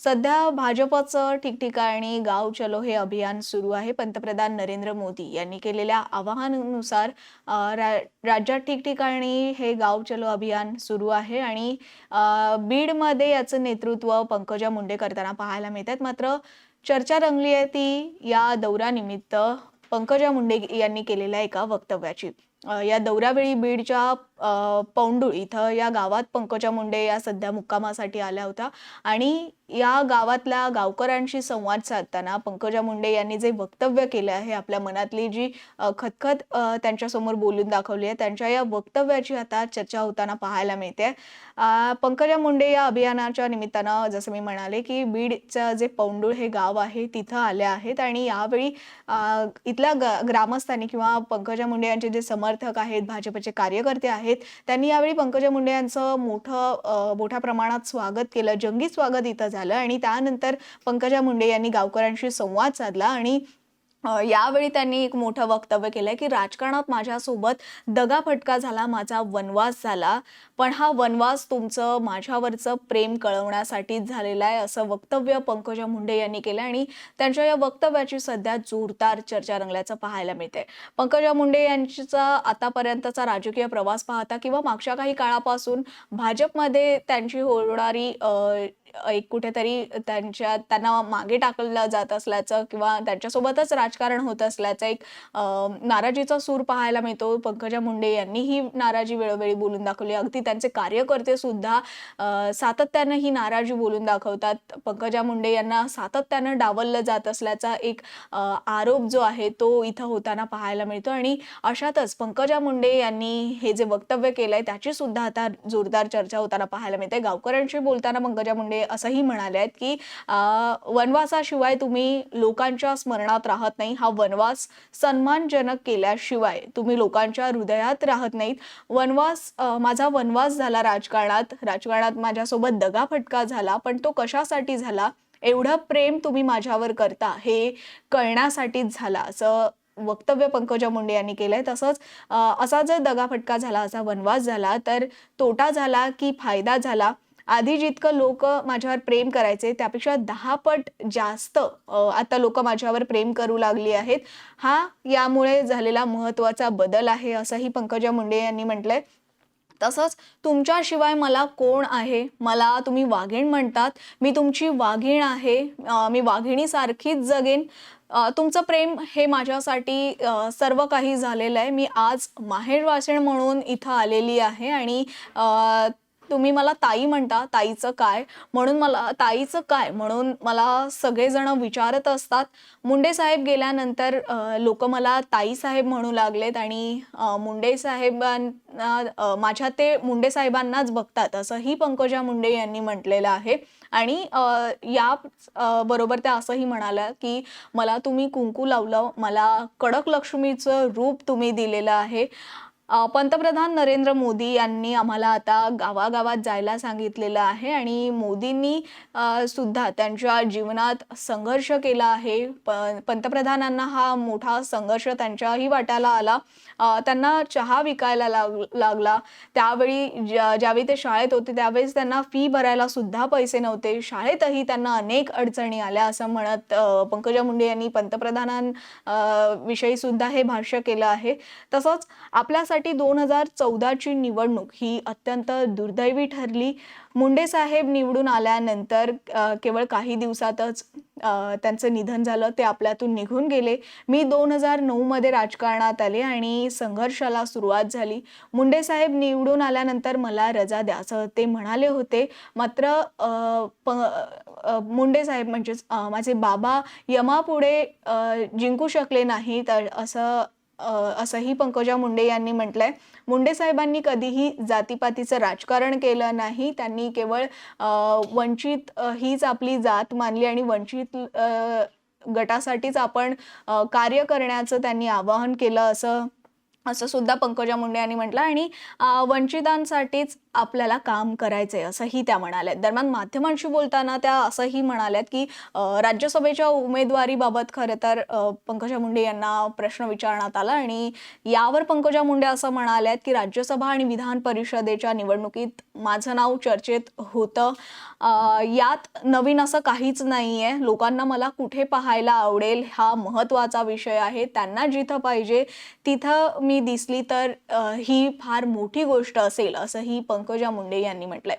सध्या भाजपचं ठिकठिकाणी गाव चलो हे अभियान सुरू आहे. पंतप्रधान नरेंद्र मोदी यांनी केलेल्या आवाहनानुसार राज्यात ठिकठिकाणी हे गाव चलो अभियान सुरू आहे आणि बीडमध्ये याचं नेतृत्व पंकजा मुंडे करताना पाहायला मिळतात. मात्र चर्चा रंगली आहे ती या दौऱ्यानिमित्त पंकजा मुंडे यांनी केलेल्या एका वक्तव्याची. या दौऱ्यावेळी बीडच्या पौंडुळ इथं या गावात पंकजा मुंडे या सध्या मुक्कामासाठी आल्या होत्या आणि या गावातल्या गावकऱ्यांशी संवाद साधताना पंकजा मुंडे यांनी जे वक्तव्य केले आहे, आपल्या मनातली जी खतखत त्यांच्यासमोर बोलून दाखवली आहे, त्यांच्या या वक्तव्याची आता चर्चा होताना पाहायला मिळते. पंकजा मुंडे या अभियानाच्या निमित्तानं जसं मी म्हणाले की बीडचं जे पौंडुळ हे गाव आहे तिथं आले आहेत आणि यावेळी इथल्या ग्रामस्थांनी किंवा पंकजा मुंडे यांचे जे समर्थक आहेत, भाजपचे कार्यकर्ते आहेत, त्यांनी यावेळी पंकजा मुंडे यांचं मोठ्या प्रमाणात स्वागत केलं. जंगी स्वागत इथं झालं आणि त्यानंतर पंकजा मुंडे यांनी गावकऱ्यांशी संवाद साधला आणि यावेळी त्यांनी एक मोठं वक्तव्य केलंय की राजकारणात माझ्यासोबत दगाफटका झाला, माझा वनवास झाला, पण हा वनवास तुमचं माझ्यावरचं प्रेम कळवण्यासाठीच झालेला आहे, असं वक्तव्य पंकजा मुंडे यांनी केलं आणि त्यांच्या या वक्तव्याची सध्या जोरदार चर्चा रंगल्याचं पाहायला मिळते. पंकजा मुंडे यांचा आतापर्यंतचा राजकीय प्रवास पाहता किंवा मागच्या काही काळापासून भाजपमध्ये त्यांची होणारी एक कुठेतरी त्यांना मागे टाकलं जात असल्याचं किंवा त्यांच्यासोबतच राजकारण होत असल्याचं एक नाराजीचा सूर पाहायला मिळतो. पंकजा मुंडे यांनी ही नाराजी वेळोवेळी बोलून दाखवली. अगदी त्यांचे कार्यकर्ते सुद्धा सातत्यानं ही नाराजी बोलून दाखवतात. पंकजा मुंडे यांना सातत्यानं डावललं जात असल्याचा एक आरोप जो आहे तो इथं होताना पाहायला मिळतो आणि अशातच पंकजा मुंडे यांनी हे जे वक्तव्य केलंय त्याची सुद्धा आता जोरदार चर्चा होताना पाहायला मिळते. गावकऱ्यांशी बोलताना पंकजा मुंडे असंही म्हणाले आहेत की वनवासाशिवाय तुम्ही लोकांच्या स्मरणात राहत नाही, हा वनवास सन्मानजनक केल्याशिवाय तुम्ही लोकांच्या हृदयात राहत नाहीत. माझा वनवास झाला राजकारणात माझ्यासोबत दगाफटका झाला, पण तो कशासाठी झाला, एवढं प्रेम तुम्ही माझ्यावर करता हे कळण्यासाठीच झाला, असं वक्तव्य पंकजा मुंडे यांनी केलंय. तसंच असा जर दगाफटका झाला, असा वनवास झाला तर तोटा झाला की फायदा झाला, आधी जितकं लोक माझ्यावर प्रेम करायचे त्यापेक्षा 10 पट जास्त आता लोक माझ्यावर प्रेम करू लागली आहेत, हा यामुळे झालेला महत्त्वाचा बदल आहे, असंही पंकजा मुंडे यांनी म्हटलंय. तसंच तुमच्याशिवाय मला कोण आहे, मला तुम्ही वाघीण म्हणतात, मी तुमची वाघीण आहे, मी वाघिणीसारखीच जगेन, तुमचं प्रेम हे माझ्यासाठी सर्व काही झालेलं आहे, मी आज माहेरवासीण म्हणून इथं आलेली आहे आणि तुम्ही मला ताई म्हणता, ताईचं काय म्हणून मला सगळेजण विचारत असतात. मुंडे साहेब गेल्यानंतर लोक मला ताई साहेब म्हणू लागलेत आणि मुंडे साहेबांनाच बघतात, असंही पंकजा मुंडे यांनी म्हटलेलं आहे. आणि या बरोबर त्या असंही म्हणाल्या की मला तुम्ही कुंकू लावलं, मला कडक लक्ष्मीचं रूप तुम्ही दिलेलं आहे. पंतप्रधान नरेंद्र मोदी यांनी आम्हाला आता गावागावात जायला सांगितलेलं आहे आणि मोदींनी सुद्धा त्यांच्या जीवनात संघर्ष केला आहे. पंतप्रधानांना हा मोठा संघर्ष त्यांच्याही वाट्याला आला. त्यांना चहा विकायला लागला. त्यावेळी ज्यावेळी ते शाळेत होते त्यावेळेस त्यांना फी भरायला सुद्धा पैसे नव्हते. शाळेतही त्यांना अनेक अडचणी आल्या असं म्हणत पंकजा मुंडे यांनी विषयी सुद्धा हे भाष्य केलं आहे. तसंच आपल्यासाठी 2014ची निवडणूक ही अत्यंत दुर्दैवी ठरली. मुंडे साहेब निवडून आल्यानंतर केवळ काही दिवसातच त्यांचं निधन झालं, ते आपल्यातून निघून गेले. मी 2009 मध्ये राजकारणात आले आणि संघर्षाला सुरुवात झाली. मुंडे साहेब निवडून आल्यानंतर मला रजा द्या असं ते म्हणाले होते. मात्र मुंडे साहेब म्हणजेच माझे बाबा यमापुढे जिंकू शकले नाहीत असंही पंकजा मुंडे यांनी म्हटलंय. मुंडे साहेबांनी कधीही जातीपातीचं राजकारण केलं नाही. त्यांनी केवळ वंचित हीच आपली जात मानली आणि वंचित गटासाठीच आपण कार्य करण्याचं त्यांनी आवाहन केलं असं असं सुद्धा पंकजा मुंडे यांनी म्हटलं आणि वंचितांसाठीच आपल्याला काम करायचंय असंही त्या म्हणाल्यात. दरम्यान माध्यमांशी बोलताना त्या असंही म्हणाल्यात, की राज्यसभेच्या उमेदवारीबाबत खरं तर पंकजा मुंडे यांना प्रश्न विचारण्यात आला आणि यावर पंकजा मुंडे असं म्हणाल्यात, की राज्यसभा आणि विधान परिषदेच्या निवडणुकीत माझं नाव चर्चेत होतं. यात नवीन असं काहीच नाहीये. लोकांना मला कुठे पाहायला आवडेल हा महत्त्वाचा विषय आहे. त्यांना जिथं पाहिजे तिथं मी दिसली तर ही फार मोठी गोष्ट असेल असंही पंकजा मुंडे यांनी म्हटलंय.